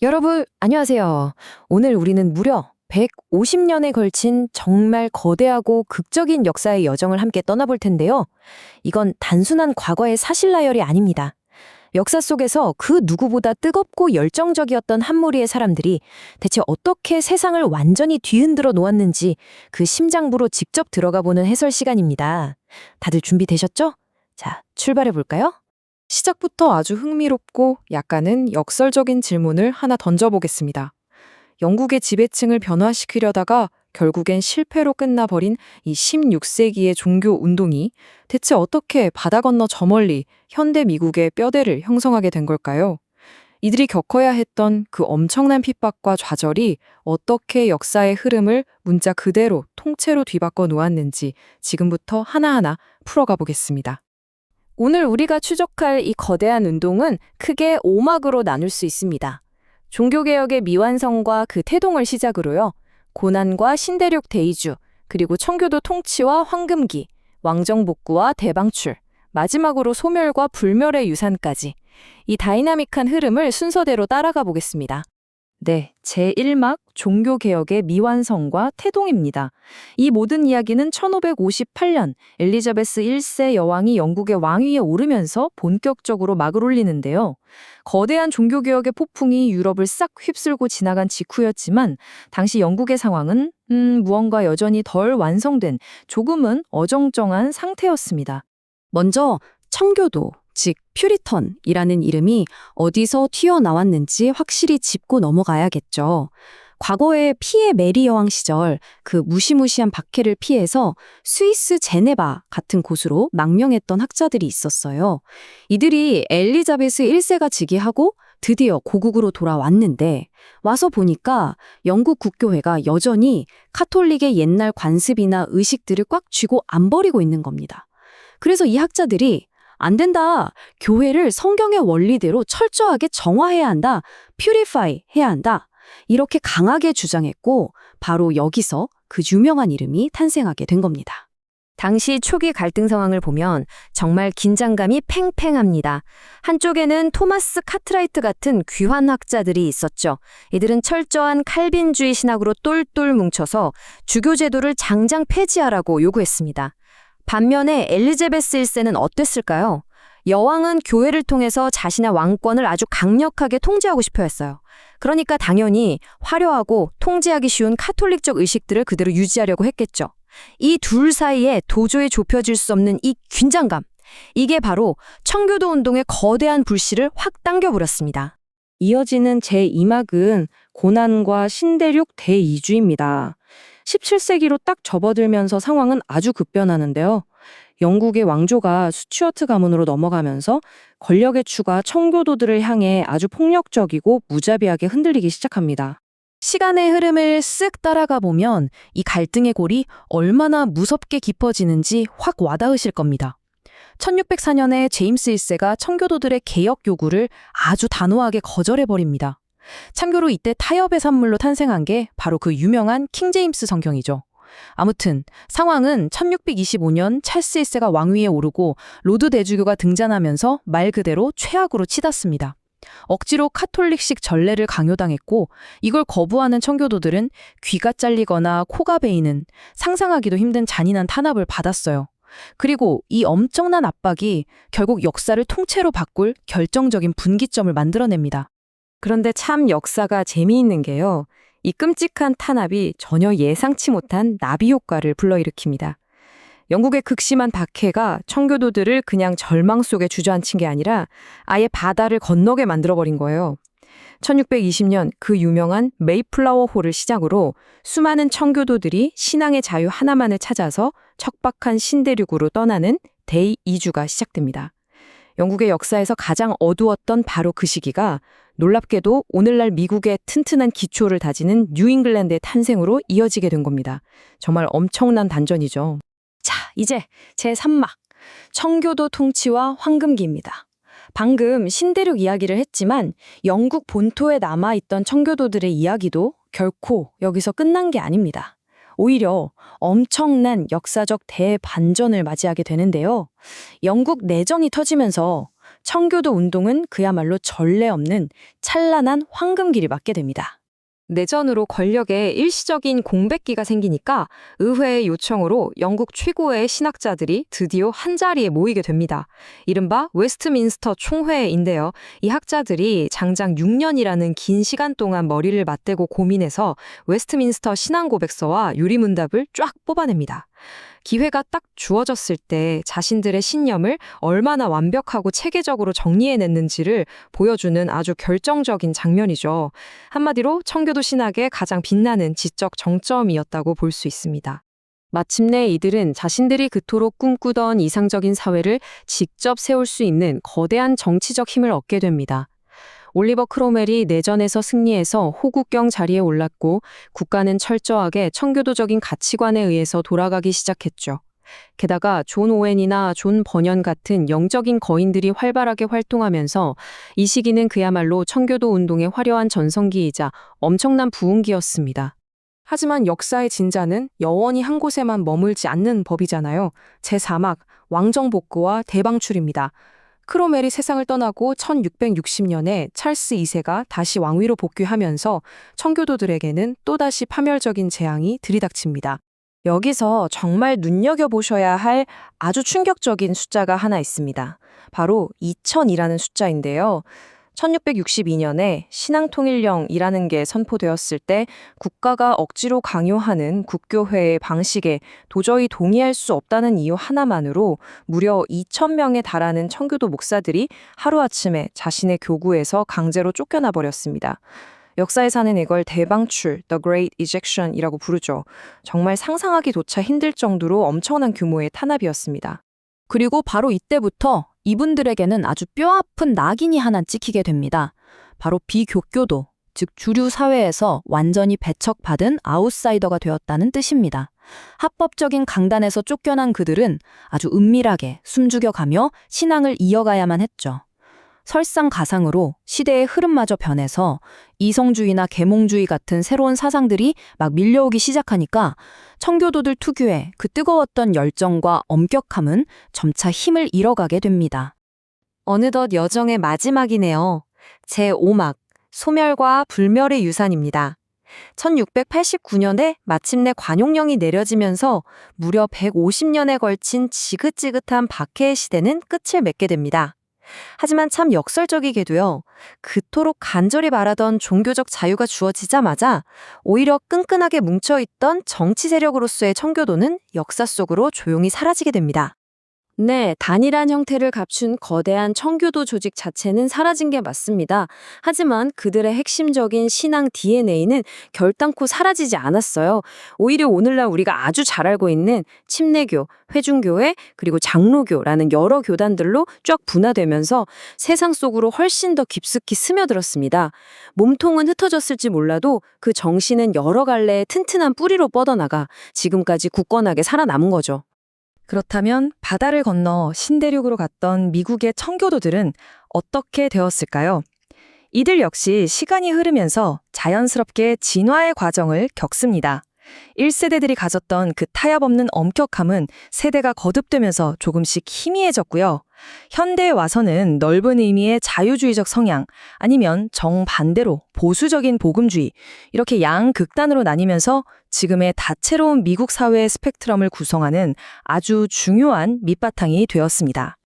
여러분, 안녕하세요. 오늘 우리는 무려 150년에 걸친 정말 거대하고 극적인 역사의 여정을 함께 떠나볼 텐데요. 이건 단순한 과거의 사실 나열이 아닙니다. 역사 속에서 그 누구보다 뜨겁고 열정적이었던 한 무리의 사람들이 대체 어떻게 세상을 완전히 뒤흔들어 놓았는지 그 심장부로 직접 들어가 보는 해설 시간입니다. 다들 준비되셨죠? 자, 출발해 볼까요? 시작부터 아주 흥미롭고 약간은 역설적인 질문을 하나 던져보겠습니다. 영국의 지배층을 변화시키려다가 결국엔 실패로 끝나버린 이 16세기의 종교 운동이 대체 어떻게 바다 건너 저 멀리 현대 미국의 뼈대를 형성하게 된 걸까요? 이들이 겪어야 했던 그 엄청난 핍박과 좌절이 어떻게 역사의 흐름을 문자 그대로 통째로 뒤바꿔 놓았는지 지금부터 하나하나 풀어가 보겠습니다. 오늘 우리가 추적할 이 거대한 운동은 크게 5막으로 나눌 수 있습니다. 종교개혁의 미완성과 그 태동을 시작으로요. 고난과 신대륙 대이주, 그리고 청교도 통치와 황금기, 왕정복구와 대방출, 마지막으로 소멸과 불멸의 유산까지 이 다이나믹한 흐름을 순서대로 따라가 보겠습니다. 네, 제1막 종교개혁의 미완성과 태동입니다. 이 모든 이야기는 1558년 엘리자베스 1세 여왕이 영국의 왕위에 오르면서 본격적으로 막을 올리는데요. 거대한 종교개혁의 폭풍이 유럽을 싹 휩쓸고 지나간 직후였지만 당시 영국의 상황은 무언가 여전히 덜 완성된 조금은 어정쩡한 상태였습니다. 먼저 청교도, 즉 퓨리턴이라는 이름이 어디서 튀어나왔는지 확실히 짚고 넘어가야겠죠. 과거에 피에 메리 여왕 시절 그 무시무시한 박해를 피해서 스위스 제네바 같은 곳으로 망명했던 학자들이 있었어요. 이들이 엘리자베스 1세가 즉위하고 드디어 고국으로 돌아왔는데 와서 보니까 영국 국교회가 여전히 카톨릭의 옛날 관습이나 의식들을 꽉 쥐고 안 버리고 있는 겁니다. 그래서 이 학자들이 안 된다. 교회를 성경의 원리대로 철저하게 정화해야 한다. 퓨리파이 해야 한다. 이렇게 강하게 주장했고 바로 여기서 그 유명한 이름이 탄생하게 된 겁니다. 당시 초기 갈등 상황을 보면 정말 긴장감이 팽팽합니다. 한쪽에는 토마스 카트라이트 같은 귀환 학자들이 있었죠. 이들은 철저한 칼빈주의 신학으로 똘똘 뭉쳐서 주교 제도를 장장 폐지하라고 요구했습니다. 반면에 엘리자베스 1세는 어땠을까요? 여왕은 교회를 통해서 자신의 왕권을 아주 강력하게 통제하고 싶어 했어요. 그러니까 당연히 화려하고 통제하기 쉬운 카톨릭적 의식들을 그대로 유지하려고 했겠죠. 이 둘 사이에 도저히 좁혀질 수 없는 이 긴장감, 이게 바로 청교도 운동의 거대한 불씨를 확 당겨버렸습니다. 이어지는 제2막은 고난과 신대륙 대이주입니다. 17세기로 딱 접어들면서 상황은 아주 급변하는데요. 영국의 왕조가 스튜어트 가문으로 넘어가면서 권력의 추가 청교도들을 향해 아주 폭력적이고 무자비하게 흔들리기 시작합니다. 시간의 흐름을 쓱 따라가 보면 이 갈등의 골이 얼마나 무섭게 깊어지는지 확 와닿으실 겁니다. 1604년에 제임스 1세가 청교도들의 개혁 요구를 아주 단호하게 거절해버립니다. 참고로 이때 타협의 산물로 탄생한 게 바로 그 유명한 킹제임스 성경이죠. 아무튼 상황은 1625년 찰스 1세가 왕위에 오르고 로드 대주교가 등장하면서 말 그대로 최악으로 치닫습니다. 억지로 카톨릭식 전례를 강요당했고 이걸 거부하는 청교도들은 귀가 잘리거나 코가 베이는 상상하기도 힘든 잔인한 탄압을 받았어요. 그리고 이 엄청난 압박이 결국 역사를 통째로 바꿀 결정적인 분기점을 만들어냅니다. 그런데 참 역사가 재미있는 게요. 이 끔찍한 탄압이 전혀 예상치 못한 나비 효과를 불러일으킵니다. 영국의 극심한 박해가 청교도들을 그냥 절망 속에 주저앉힌 게 아니라 아예 바다를 건너게 만들어버린 거예요. 1620년 그 유명한 메이플라워 홀을 시작으로 수많은 청교도들이 신앙의 자유 하나만을 찾아서 척박한 신대륙으로 떠나는 대이주가 시작됩니다. 영국의 역사에서 가장 어두웠던 바로 그 시기가 놀랍게도 오늘날 미국의 튼튼한 기초를 다지는 뉴잉글랜드의 탄생으로 이어지게 된 겁니다. 정말 엄청난 반전이죠. 자, 이제 제3막, 청교도 통치와 황금기입니다. 방금 신대륙 이야기를 했지만 영국 본토에 남아있던 청교도들의 이야기도 결코 여기서 끝난 게 아닙니다. 오히려 엄청난 역사적 대반전을 맞이하게 되는데요. 영국 내정이 터지면서 청교도 운동은 그야말로 전례 없는 찬란한 황금기를 맞게 됩니다. 내전으로 권력에 일시적인 공백기가 생기니까 의회의 요청으로 영국 최고의 신학자들이 드디어 한자리에 모이게 됩니다. 이른바 웨스트민스터 총회인데요. 이 학자들이 장장 6년이라는 긴 시간 동안 머리를 맞대고 고민해서 웨스트민스터 신앙고백서와 유리문답을 쫙 뽑아냅니다. 기회가 딱 주어졌을 때 자신들의 신념을 얼마나 완벽하고 체계적으로 정리해냈는지를 보여주는 아주 결정적인 장면이죠. 한마디로 청교도 신학의 가장 빛나는 지적 정점이었다고 볼 수 있습니다. 마침내 이들은 자신들이 그토록 꿈꾸던 이상적인 사회를 직접 세울 수 있는 거대한 정치적 힘을 얻게 됩니다. 올리버 크로멜이 내전에서 승리해서 호국경 자리에 올랐고 국가는 철저하게 청교도적인 가치관에 의해서 돌아가기 시작했죠. 게다가 존 오웬이나 존 버년 같은 영적인 거인들이 활발하게 활동하면서 이 시기는 그야말로 청교도 운동의 화려한 전성기이자 엄청난 부흥기였습니다. 하지만 역사의 진자는 영원히 한 곳에만 머물지 않는 법이잖아요. 제4막 왕정복구와 대방출입니다. 크로멜이 세상을 떠나고 1660년에 찰스 2세가 다시 왕위로 복귀하면서 청교도들에게는 또다시 파멸적인 재앙이 들이닥칩니다. 여기서 정말 눈여겨보셔야 할 아주 충격적인 숫자가 하나 있습니다. 바로 2000이라는 숫자인데요. 1662년에 신앙통일령이라는 게 선포되었을 때 국가가 억지로 강요하는 국교회의 방식에 도저히 동의할 수 없다는 이유 하나만으로 무려 2,000명에 달하는 청교도 목사들이 하루아침에 자신의 교구에서 강제로 쫓겨나 버렸습니다. 역사에서는 이걸 대방출, The Great Ejection이라고 부르죠. 정말 상상하기조차 힘들 정도로 엄청난 규모의 탄압이었습니다. 그리고 바로 이때부터 이분들에게는 아주 뼈아픈 낙인이 하나 찍히게 됩니다. 바로 비교교도, 즉 주류 사회에서 완전히 배척받은 아웃사이더가 되었다는 뜻입니다. 합법적인 강단에서 쫓겨난 그들은 아주 은밀하게 숨죽여가며 신앙을 이어가야만 했죠. 설상가상으로 시대의 흐름마저 변해서 이성주의나 계몽주의 같은 새로운 사상들이 막 밀려오기 시작하니까 청교도들 특유의 그 뜨거웠던 열정과 엄격함은 점차 힘을 잃어가게 됩니다. 어느덧 여정의 마지막이네요. 제5막, 소멸과 불멸의 유산입니다. 1689년에 마침내 관용령이 내려지면서 무려 150년에 걸친 지긋지긋한 박해의 시대는 끝을 맺게 됩니다. 하지만 참 역설적이게도요, 그토록 간절히 바라던 종교적 자유가 주어지자마자 오히려 끈끈하게 뭉쳐있던 정치 세력으로서의 청교도는 역사 속으로 조용히 사라지게 됩니다. 네, 단일한 형태를 갖춘 거대한 청교도 조직 자체는 사라진 게 맞습니다. 하지만 그들의 핵심적인 신앙 DNA는 결단코 사라지지 않았어요. 오히려 오늘날 우리가 아주 잘 알고 있는 침례교, 회중교회, 그리고 장로교라는 여러 교단들로 쫙 분화되면서 세상 속으로 훨씬 더 깊숙이 스며들었습니다. 몸통은 흩어졌을지 몰라도 그 정신은 여러 갈래의 튼튼한 뿌리로 뻗어나가 지금까지 굳건하게 살아남은 거죠. 그렇다면 바다를 건너 신대륙으로 갔던 미국의 청교도들은 어떻게 되었을까요? 이들 역시 시간이 흐르면서 자연스럽게 진화의 과정을 겪습니다. 1세대들이 가졌던 그 타협 없는 엄격함은 세대가 거듭되면서 조금씩 희미해졌고요. 현대에 와서는 넓은 의미의 자유주의적 성향, 아니면 정반대로 보수적인 복음주의, 이렇게 양극단으로 나뉘면서 지금의 다채로운 미국 사회의 스펙트럼을 구성하는 아주 중요한 밑바탕이 되었습니다.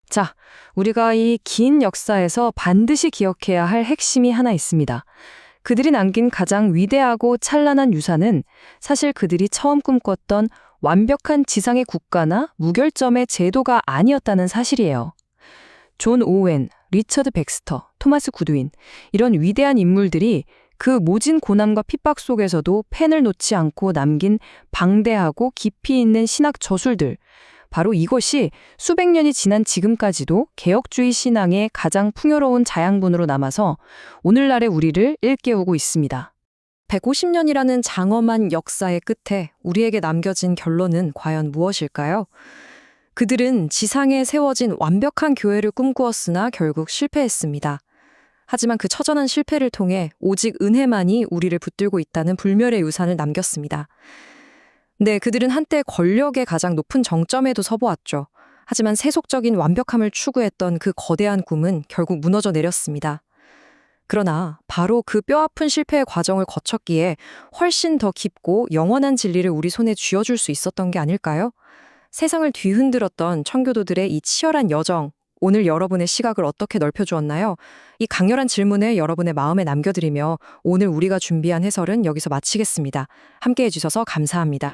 자, 우리가 이 긴 역사에서 반드시 기억해야 할 핵심이 하나 있습니다. 그들이 남긴 가장 위대하고 찬란한 유산은 사실 그들이 처음 꿈꿨던 완벽한 지상의 국가나 무결점의 제도가 아니었다는 사실이에요. 존 오웬, 리처드 백스터, 토마스 구드윈, 이런 위대한 인물들이 그 모진 고난과 핍박 속에서도 펜을 놓지 않고 남긴 방대하고 깊이 있는 신학 저술들, 바로 이것이 수백 년이 지난 지금까지도 개혁주의 신앙의 가장 풍요로운 자양분으로 남아서 오늘날의 우리를 일깨우고 있습니다. 150년이라는 장엄한 역사의 끝에 우리에게 남겨진 결론은 과연 무엇일까요? 그들은 지상에 세워진 완벽한 교회를 꿈꾸었으나 결국 실패했습니다. 하지만 그 처절한 실패를 통해 오직 은혜만이 우리를 붙들고 있다는 불멸의 유산을 남겼습니다. 네, 그들은 한때 권력의 가장 높은 정점에도 서보았죠. 하지만 세속적인 완벽함을 추구했던 그 거대한 꿈은 결국 무너져 내렸습니다. 그러나 바로 그 뼈아픈 실패의 과정을 거쳤기에 훨씬 더 깊고 영원한 진리를 우리 손에 쥐어줄 수 있었던 게 아닐까요? 세상을 뒤흔들었던 청교도들의 이 치열한 여정, 오늘 여러분의 시각을 어떻게 넓혀주었나요? 이 강렬한 질문을 여러분의 마음에 남겨드리며 오늘 우리가 준비한 해설은 여기서 마치겠습니다. 함께 해주셔서 감사합니다.